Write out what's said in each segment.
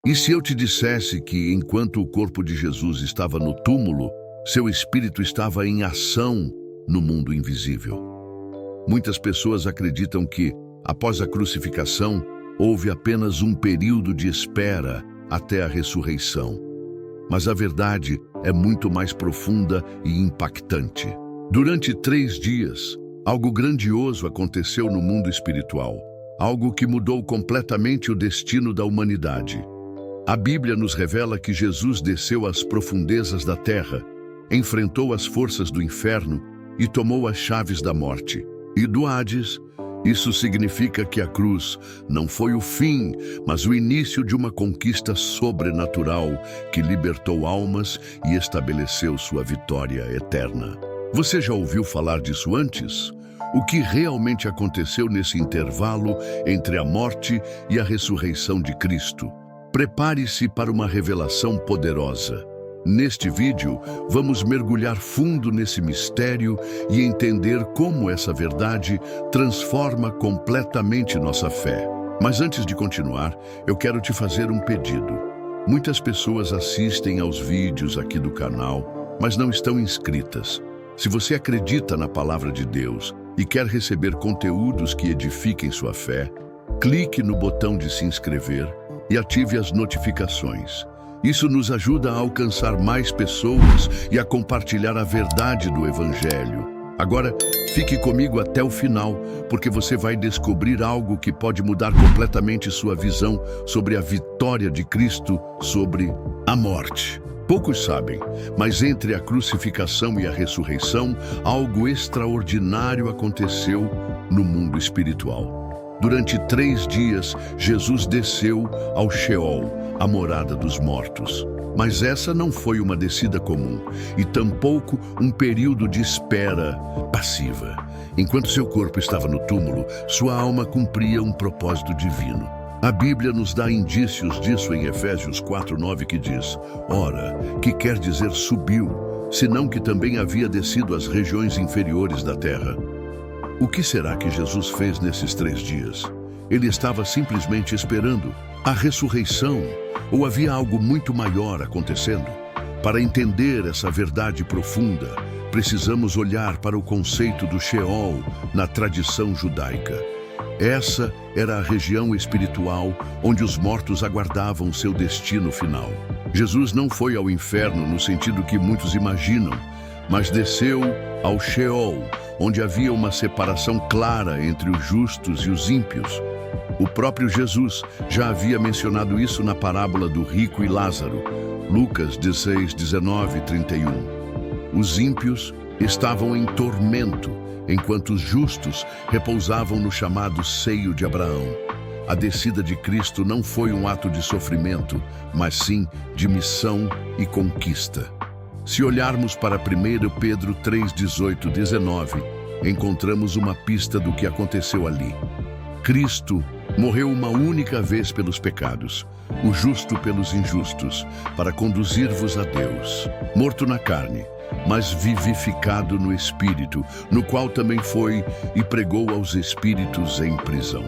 E se eu te dissesse que, enquanto o corpo de Jesus estava no túmulo, seu espírito estava em ação no mundo invisível? Muitas pessoas acreditam que, após a crucificação, houve apenas um período de espera até a ressurreição. Mas a verdade é muito mais profunda e impactante. Durante 3 dias, algo grandioso aconteceu no mundo espiritual, algo que mudou completamente o destino da humanidade. A Bíblia nos revela que Jesus desceu às profundezas da terra, enfrentou as forças do inferno e tomou as chaves da morte e do Hades. Isso significa que a cruz não foi o fim, mas o início de uma conquista sobrenatural que libertou almas e estabeleceu sua vitória eterna. Você já ouviu falar disso antes? O que realmente aconteceu nesse intervalo entre a morte e a ressurreição de Cristo? Prepare-se para uma revelação poderosa. Neste vídeo, vamos mergulhar fundo nesse mistério e entender como essa verdade transforma completamente nossa fé. Mas antes de continuar, eu quero te fazer um pedido. Muitas pessoas assistem aos vídeos aqui do canal, mas não estão inscritas. Se você acredita na palavra de Deus e quer receber conteúdos que edifiquem sua fé, clique no botão de se inscrever e ative as notificações. Isso nos ajuda a alcançar mais pessoas e a compartilhar a verdade do Evangelho. Agora, fique comigo até o final, porque você vai descobrir algo que pode mudar completamente sua visão sobre a vitória de Cristo sobre a morte. Poucos sabem, mas entre a crucificação e a ressurreição, algo extraordinário aconteceu no mundo espiritual. Durante 3 dias, Jesus desceu ao Sheol, a morada dos mortos. Mas essa não foi uma descida comum, e tampouco um período de espera passiva. Enquanto seu corpo estava no túmulo, sua alma cumpria um propósito divino. A Bíblia nos dá indícios disso em Efésios 4:9, que diz: Ora, que quer dizer subiu, senão que também havia descido às regiões inferiores da terra. O que será que Jesus fez nesses 3 dias? Ele estava simplesmente esperando a ressurreição, ou havia algo muito maior acontecendo? Para entender essa verdade profunda, precisamos olhar para o conceito do Sheol na tradição judaica. Essa era a região espiritual onde os mortos aguardavam seu destino final. Jesus não foi ao inferno no sentido que muitos imaginam, mas desceu ao Sheol, onde havia uma separação clara entre os justos e os ímpios. O próprio Jesus já havia mencionado isso na parábola do rico e Lázaro, Lucas 16:19-31. Os ímpios estavam em tormento, enquanto os justos repousavam no chamado seio de Abraão. A descida de Cristo não foi um ato de sofrimento, mas sim de missão e conquista. Se olharmos para 1 Pedro 3:18-19, encontramos uma pista do que aconteceu ali. Cristo morreu uma única vez pelos pecados, o justo pelos injustos, para conduzir-vos a Deus, morto na carne, mas vivificado no Espírito, no qual também foi e pregou aos espíritos em prisão.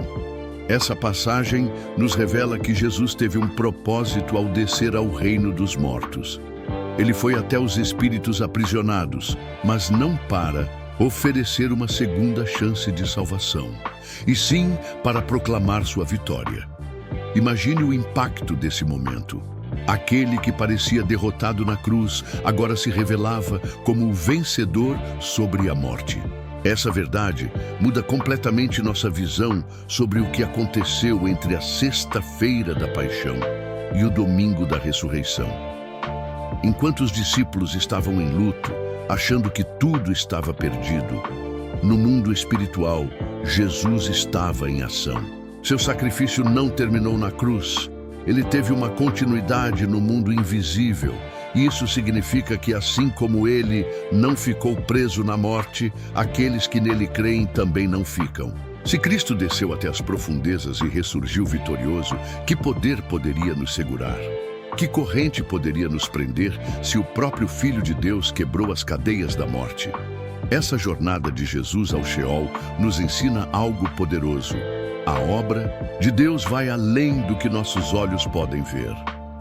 Essa passagem nos revela que Jesus teve um propósito ao descer ao reino dos mortos. Ele foi até os espíritos aprisionados, mas não para oferecer uma segunda chance de salvação, e sim para proclamar sua vitória. Imagine o impacto desse momento. Aquele que parecia derrotado na cruz agora se revelava como o vencedor sobre a morte. Essa verdade muda completamente nossa visão sobre o que aconteceu entre a sexta-feira da paixão e o domingo da ressurreição. Enquanto os discípulos estavam em luto, achando que tudo estava perdido, no mundo espiritual, Jesus estava em ação. Seu sacrifício não terminou na cruz. Ele teve uma continuidade no mundo invisível. Isso significa que, assim como ele não ficou preso na morte, aqueles que nele creem também não ficam. Se Cristo desceu até as profundezas e ressurgiu vitorioso, que poder poderia nos segurar? Que corrente poderia nos prender se o próprio Filho de Deus quebrou as cadeias da morte? Essa jornada de Jesus ao Sheol nos ensina algo poderoso. A obra de Deus vai além do que nossos olhos podem ver.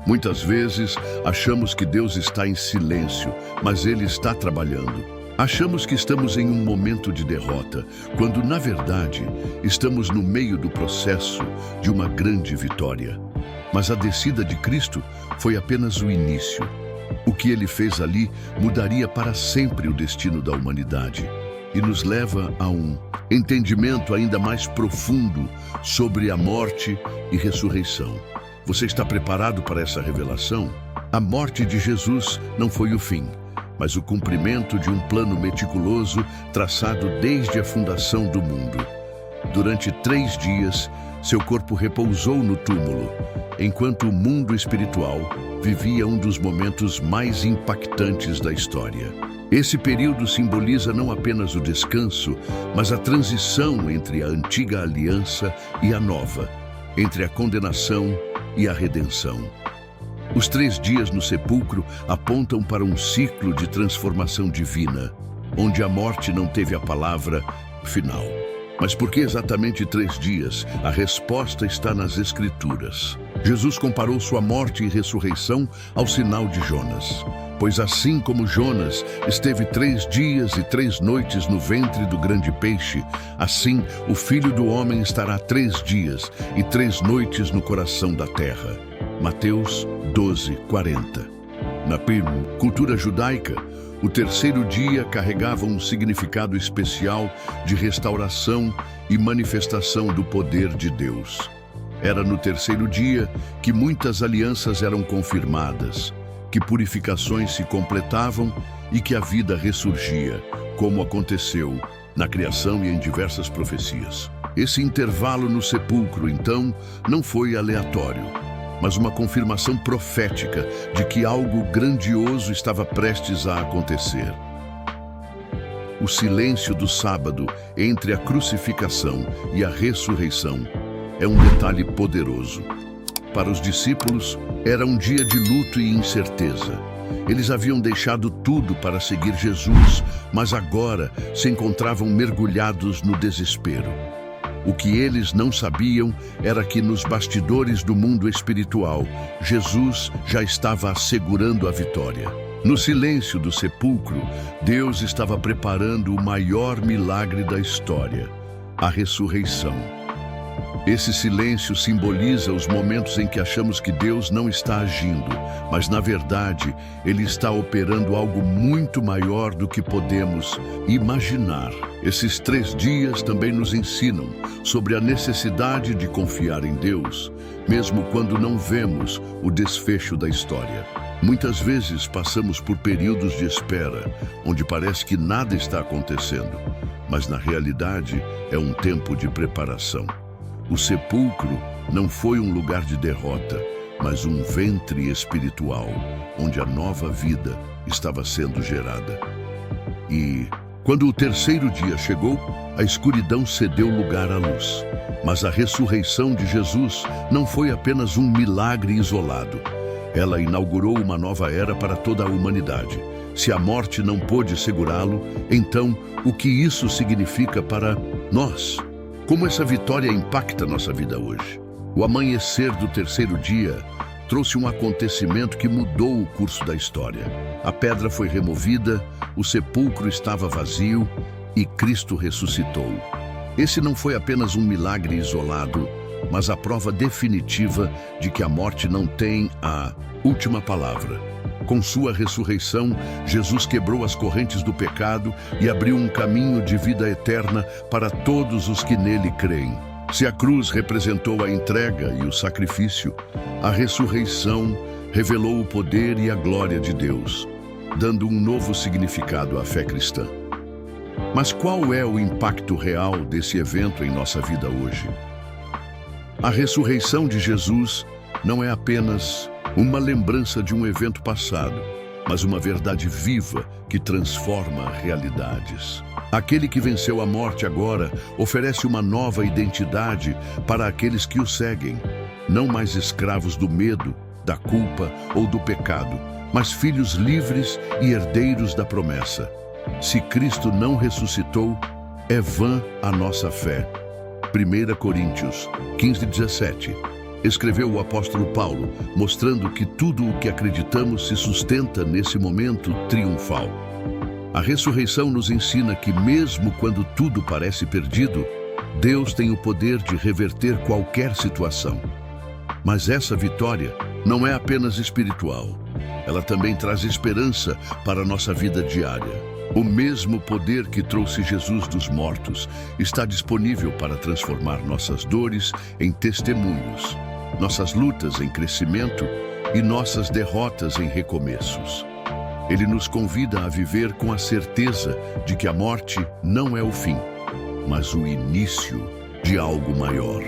Muitas vezes achamos que Deus está em silêncio, mas Ele está trabalhando. Achamos que estamos em um momento de derrota, quando, na verdade, estamos no meio do processo de uma grande vitória. Mas a descida de Cristo foi apenas o início. O que Ele fez ali mudaria para sempre o destino da humanidade e nos leva a um entendimento ainda mais profundo sobre a morte e ressurreição. Você está preparado para essa revelação? A morte de Jesus não foi o fim, mas o cumprimento de um plano meticuloso traçado desde a fundação do mundo. Durante 3 dias, seu corpo repousou no túmulo, enquanto o mundo espiritual vivia um dos momentos mais impactantes da história. Esse período simboliza não apenas o descanso, mas a transição entre a antiga aliança e a nova, entre a condenação e a redenção. Os 3 dias no sepulcro apontam para um ciclo de transformação divina, onde a morte não teve a palavra final. Mas por que exatamente 3 dias? A resposta está nas Escrituras. Jesus comparou sua morte e ressurreição ao sinal de Jonas. Pois assim como Jonas esteve 3 dias e 3 noites no ventre do grande peixe, assim o Filho do Homem estará 3 dias e 3 noites no coração da terra. Mateus 12:40. Na cultura judaica, o 3º dia carregava um significado especial de restauração e manifestação do poder de Deus. Era no 3º dia que muitas alianças eram confirmadas, que purificações se completavam e que a vida ressurgia, como aconteceu na criação e em diversas profecias. Esse intervalo no sepulcro, então, não foi aleatório, mas uma confirmação profética de que algo grandioso estava prestes a acontecer. O silêncio do sábado entre a crucificação e a ressurreição é um detalhe poderoso. Para os discípulos, era um dia de luto e incerteza. Eles haviam deixado tudo para seguir Jesus, mas agora se encontravam mergulhados no desespero. O que eles não sabiam era que nos bastidores do mundo espiritual, Jesus já estava assegurando a vitória. No silêncio do sepulcro, Deus estava preparando o maior milagre da história, a ressurreição. Esse silêncio simboliza os momentos em que achamos que Deus não está agindo, mas na verdade, Ele está operando algo muito maior do que podemos imaginar. Esses 3 dias também nos ensinam sobre a necessidade de confiar em Deus, mesmo quando não vemos o desfecho da história. Muitas vezes passamos por períodos de espera, onde parece que nada está acontecendo, mas na realidade é um tempo de preparação. O sepulcro não foi um lugar de derrota, mas um ventre espiritual, onde a nova vida estava sendo gerada. E, quando o 3º dia chegou, a escuridão cedeu lugar à luz. Mas a ressurreição de Jesus não foi apenas um milagre isolado. Ela inaugurou uma nova era para toda a humanidade. Se a morte não pôde segurá-lo, então o que isso significa para nós? Como essa vitória impacta nossa vida hoje? O amanhecer do 3º dia trouxe um acontecimento que mudou o curso da história. A pedra foi removida, o sepulcro estava vazio e Cristo ressuscitou. Esse não foi apenas um milagre isolado, mas a prova definitiva de que a morte não tem a última palavra. Com sua ressurreição, Jesus quebrou as correntes do pecado e abriu um caminho de vida eterna para todos os que nele creem. Se a cruz representou a entrega e o sacrifício, a ressurreição revelou o poder e a glória de Deus, dando um novo significado à fé cristã. Mas qual é o impacto real desse evento em nossa vida hoje? A ressurreição de Jesus não é apenas uma lembrança de um evento passado, mas uma verdade viva que transforma realidades. Aquele que venceu a morte agora oferece uma nova identidade para aqueles que o seguem, não mais escravos do medo, da culpa ou do pecado, mas filhos livres e herdeiros da promessa. Se Cristo não ressuscitou, é vã a nossa fé. 1 Coríntios 15:17. Escreveu o apóstolo Paulo, mostrando que tudo o que acreditamos se sustenta nesse momento triunfal. A ressurreição nos ensina que mesmo quando tudo parece perdido, Deus tem o poder de reverter qualquer situação. Mas essa vitória não é apenas espiritual. Ela também traz esperança para a nossa vida diária. O mesmo poder que trouxe Jesus dos mortos está disponível para transformar nossas dores em testemunhos, nossas lutas em crescimento e nossas derrotas em recomeços. Ele nos convida a viver com a certeza de que a morte não é o fim, mas o início de algo maior.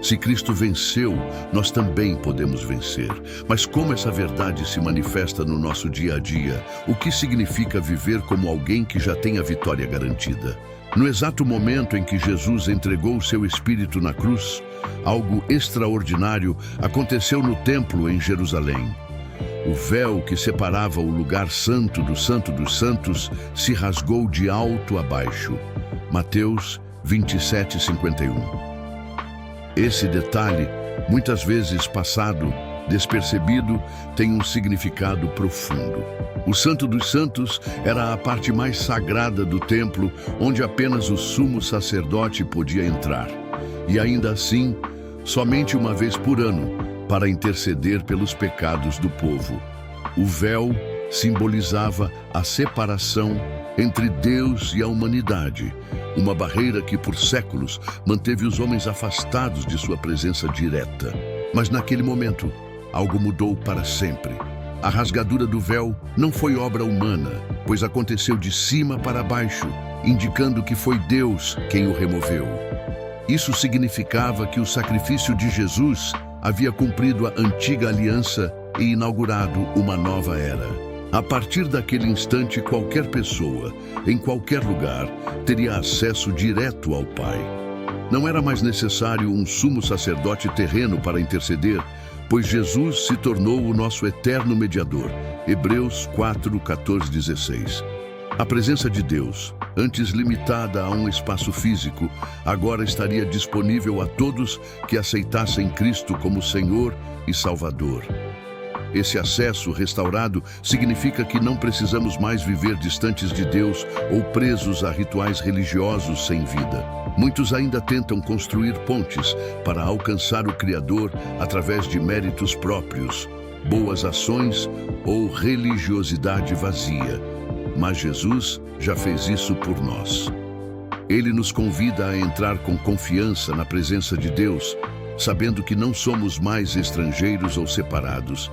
Se Cristo venceu, nós também podemos vencer. Mas como essa verdade se manifesta no nosso dia a dia? O que significa viver como alguém que já tem a vitória garantida? No exato momento em que Jesus entregou o seu Espírito na cruz, algo extraordinário aconteceu no templo em Jerusalém. O véu que separava o lugar santo dos santos se rasgou de alto a baixo. Mateus 27:51. Esse detalhe, muitas vezes passado despercebido, tem um significado profundo. O Santo dos Santos era a parte mais sagrada do templo, onde apenas o sumo sacerdote podia entrar. E ainda assim, somente uma vez por ano, para interceder pelos pecados do povo. O véu simbolizava a separação entre Deus e a humanidade, uma barreira que por séculos manteve os homens afastados de sua presença direta. Mas naquele momento, algo mudou para sempre. A rasgadura do véu não foi obra humana, pois aconteceu de cima para baixo, indicando que foi Deus quem o removeu. Isso significava que o sacrifício de Jesus havia cumprido a antiga aliança e inaugurado uma nova era. A partir daquele instante, qualquer pessoa, em qualquer lugar, teria acesso direto ao Pai. Não era mais necessário um sumo sacerdote terreno para interceder, pois Jesus se tornou o nosso eterno mediador. Hebreus 4:14-16. A presença de Deus, antes limitada a um espaço físico, agora estaria disponível a todos que aceitassem Cristo como Senhor e Salvador. Esse acesso restaurado significa que não precisamos mais viver distantes de Deus ou presos a rituais religiosos sem vida. Muitos ainda tentam construir pontes para alcançar o Criador através de méritos próprios, boas ações ou religiosidade vazia. Mas Jesus já fez isso por nós. Ele nos convida a entrar com confiança na presença de Deus, sabendo que não somos mais estrangeiros ou separados,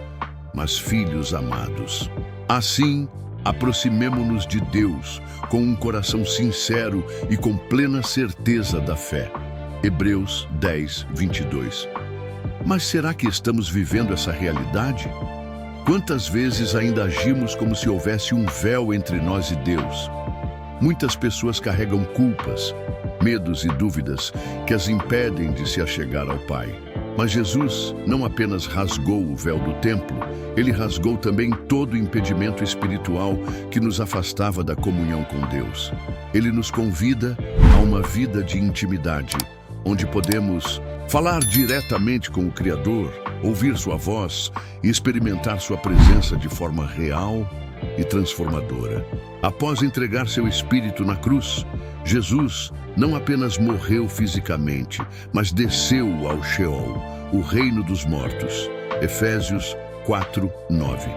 mas filhos amados. Assim, aproximemo-nos de Deus com um coração sincero e com plena certeza da fé. Hebreus 10:22. Mas será que estamos vivendo essa realidade? Quantas vezes ainda agimos como se houvesse um véu entre nós e Deus? Muitas pessoas carregam culpas, medos e dúvidas que as impedem de se achegar ao Pai. Mas Jesus não apenas rasgou o véu do templo, ele rasgou também todo o impedimento espiritual que nos afastava da comunhão com Deus. Ele nos convida a uma vida de intimidade, onde podemos falar diretamente com o Criador, ouvir sua voz e experimentar sua presença de forma real e transformadora. Após entregar seu espírito na cruz, Jesus não apenas morreu fisicamente, mas desceu ao Sheol, o reino dos mortos. Efésios 4:9.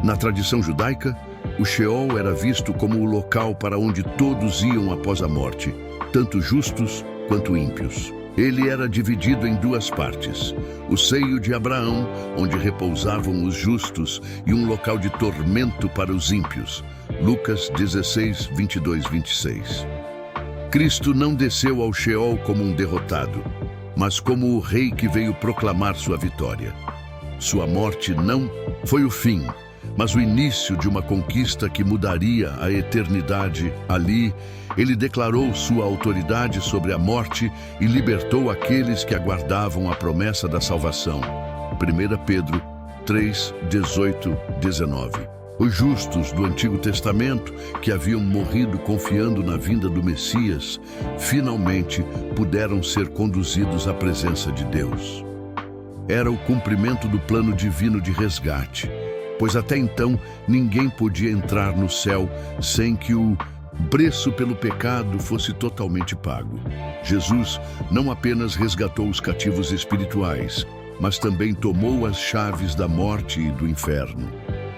Na tradição judaica, o Sheol era visto como o local para onde todos iam após a morte, tanto justos quanto ímpios. Ele era dividido em duas partes: o seio de Abraão, onde repousavam os justos, e um local de tormento para os ímpios. Lucas 16:22-26. Cristo não desceu ao Sheol como um derrotado, mas como o rei que veio proclamar sua vitória. Sua morte não foi o fim, mas o início de uma conquista que mudaria a eternidade. Ali, ele declarou sua autoridade sobre a morte e libertou aqueles que aguardavam a promessa da salvação. 1 Pedro 3:18-19. Os justos do Antigo Testamento, que haviam morrido confiando na vinda do Messias, finalmente puderam ser conduzidos à presença de Deus. Era o cumprimento do plano divino de resgate, pois até então ninguém podia entrar no céu sem que o preço pelo pecado fosse totalmente pago. Jesus não apenas resgatou os cativos espirituais, mas também tomou as chaves da morte e do inferno.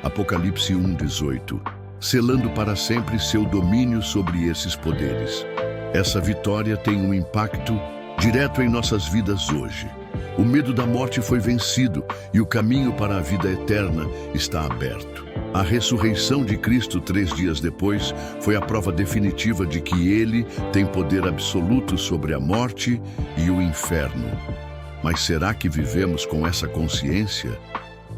Apocalipse 1:18, selando para sempre seu domínio sobre esses poderes. Essa vitória tem um impacto direto em nossas vidas hoje. O medo da morte foi vencido e o caminho para a vida eterna está aberto. A ressurreição de Cristo 3 dias depois foi a prova definitiva de que Ele tem poder absoluto sobre a morte e o inferno. Mas será que vivemos com essa consciência?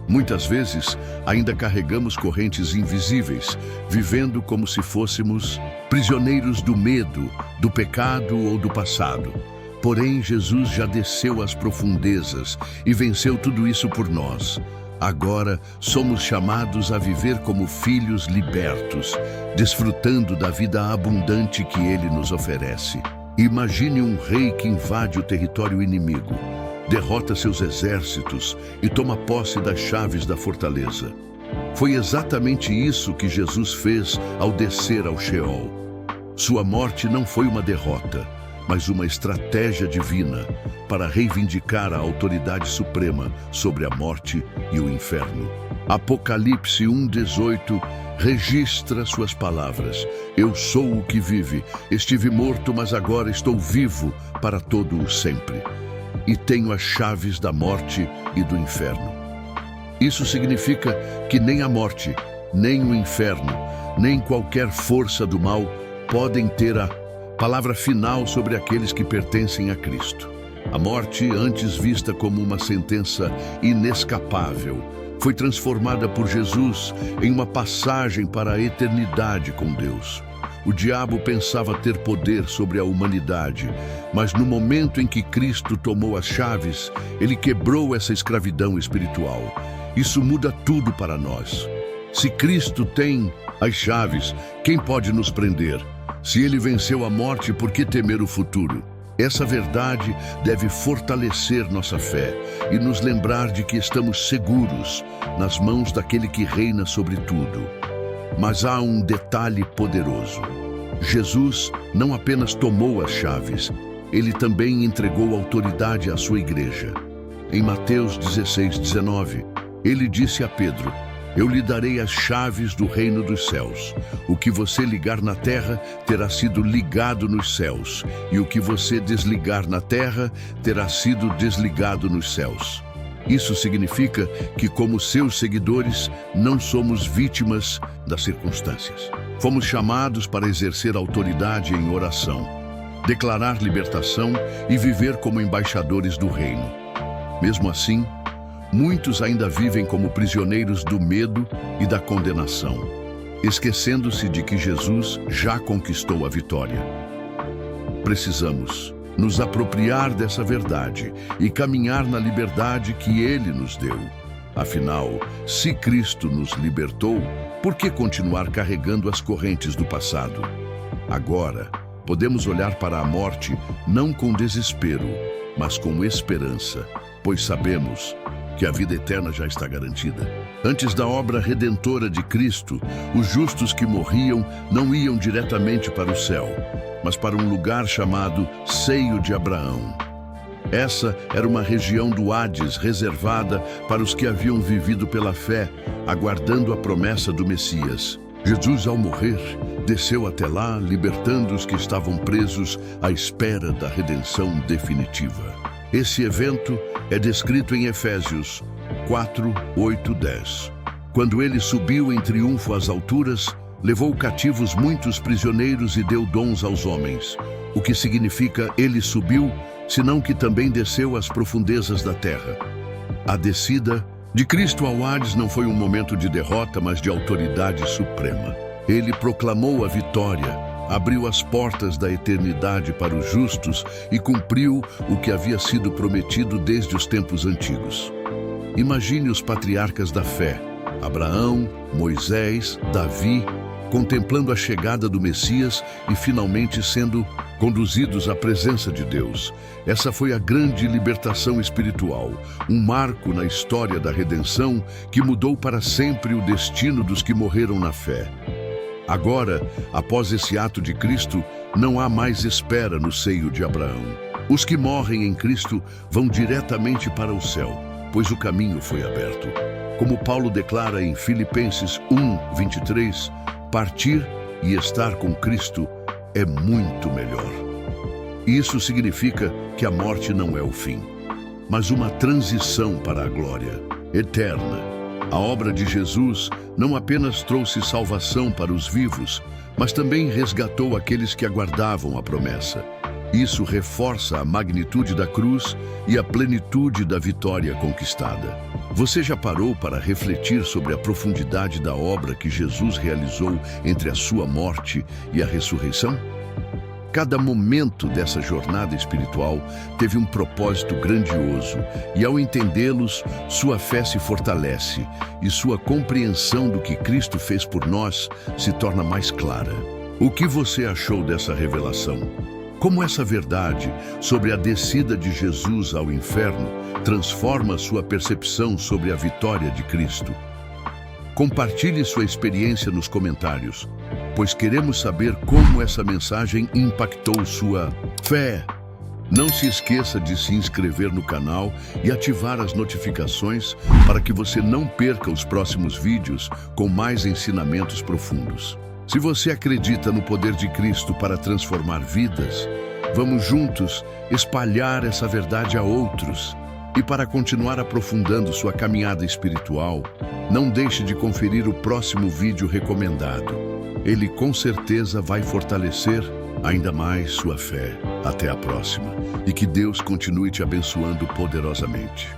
Muitas vezes, ainda carregamos correntes invisíveis, vivendo como se fôssemos prisioneiros do medo, do pecado ou do passado. Porém, Jesus já desceu às profundezas e venceu tudo isso por nós. Agora, somos chamados a viver como filhos libertos, desfrutando da vida abundante que Ele nos oferece. Imagine um rei que invade o território inimigo, derrota seus exércitos e toma posse das chaves da fortaleza. Foi exatamente isso que Jesus fez ao descer ao Sheol. Sua morte não foi uma derrota, mas uma estratégia divina para reivindicar a autoridade suprema sobre a morte e o inferno. Apocalipse 1:18 registra suas palavras. Eu sou o que vive. Estive morto, mas agora estou vivo para todo o sempre. E tenho as chaves da morte e do inferno. Isso significa que nem a morte, nem o inferno, nem qualquer força do mal podem ter a palavra final sobre aqueles que pertencem a Cristo. A morte, antes vista como uma sentença inescapável, foi transformada por Jesus em uma passagem para a eternidade com Deus. O diabo pensava ter poder sobre a humanidade, mas no momento em que Cristo tomou as chaves, ele quebrou essa escravidão espiritual. Isso muda tudo para nós. Se Cristo tem as chaves, quem pode nos prender? Se ele venceu a morte, por que temer o futuro? Essa verdade deve fortalecer nossa fé e nos lembrar de que estamos seguros nas mãos daquele que reina sobre tudo. Mas há um detalhe poderoso. Jesus não apenas tomou as chaves, ele também entregou autoridade à sua igreja. Em Mateus 16:19, ele disse a Pedro: eu lhe darei as chaves do reino dos céus. O que você ligar na terra terá sido ligado nos céus, e o que você desligar na terra terá sido desligado nos céus. Isso significa que, como seus seguidores, não somos vítimas das circunstâncias. Fomos chamados para exercer autoridade em oração, declarar libertação e viver como embaixadores do reino. Mesmo assim, muitos ainda vivem como prisioneiros do medo e da condenação, esquecendo-se de que Jesus já conquistou a vitória. Precisamos nos apropriar dessa verdade e caminhar na liberdade que Ele nos deu. Afinal, se Cristo nos libertou, por que continuar carregando as correntes do passado? Agora, podemos olhar para a morte não com desespero, mas com esperança, pois sabemos que a vida eterna já está garantida. Antes da obra redentora de Cristo, os justos que morriam não iam diretamente para o céu, mas para um lugar chamado Seio de Abraão. Essa era uma região do Hades reservada para os que haviam vivido pela fé, aguardando a promessa do Messias. Jesus, ao morrer, desceu até lá, libertando os que estavam presos à espera da redenção definitiva. Esse evento é descrito em Efésios 4, 8, 10. Quando ele subiu em triunfo às alturas, levou cativos muitos prisioneiros e deu dons aos homens. O que significa ele subiu, senão que também desceu às profundezas da terra. A descida de Cristo ao Hades não foi um momento de derrota, mas de autoridade suprema. Ele proclamou a vitória, abriu as portas da eternidade para os justos e cumpriu o que havia sido prometido desde os tempos antigos. Imagine os patriarcas da fé, Abraão, Moisés, Davi, contemplando a chegada do Messias e finalmente sendo conduzidos à presença de Deus. Essa foi a grande libertação espiritual, um marco na história da redenção que mudou para sempre o destino dos que morreram na fé. Agora, após esse ato de Cristo, não há mais espera no seio de Abraão. Os que morrem em Cristo vão diretamente para o céu, pois o caminho foi aberto. Como Paulo declara em Filipenses 1:23, partir e estar com Cristo é muito melhor. Isso significa que a morte não é o fim, mas uma transição para a glória eterna. A obra de Jesus não apenas trouxe salvação para os vivos, mas também resgatou aqueles que aguardavam a promessa. Isso reforça a magnitude da cruz e a plenitude da vitória conquistada. Você já parou para refletir sobre a profundidade da obra que Jesus realizou entre a sua morte e a ressurreição? Cada momento dessa jornada espiritual teve um propósito grandioso, e ao entendê-los, sua fé se fortalece e sua compreensão do que Cristo fez por nós se torna mais clara. O que você achou dessa revelação? Como essa verdade sobre a descida de Jesus ao inferno transforma sua percepção sobre a vitória de Cristo? Compartilhe sua experiência nos comentários, pois queremos saber como essa mensagem impactou sua fé. Não se esqueça de se inscrever no canal e ativar as notificações para que você não perca os próximos vídeos com mais ensinamentos profundos. Se você acredita no poder de Cristo para transformar vidas, vamos juntos espalhar essa verdade a outros. E para continuar aprofundando sua caminhada espiritual, não deixe de conferir o próximo vídeo recomendado. Ele com certeza vai fortalecer ainda mais sua fé. Até a próxima. E que Deus continue te abençoando poderosamente.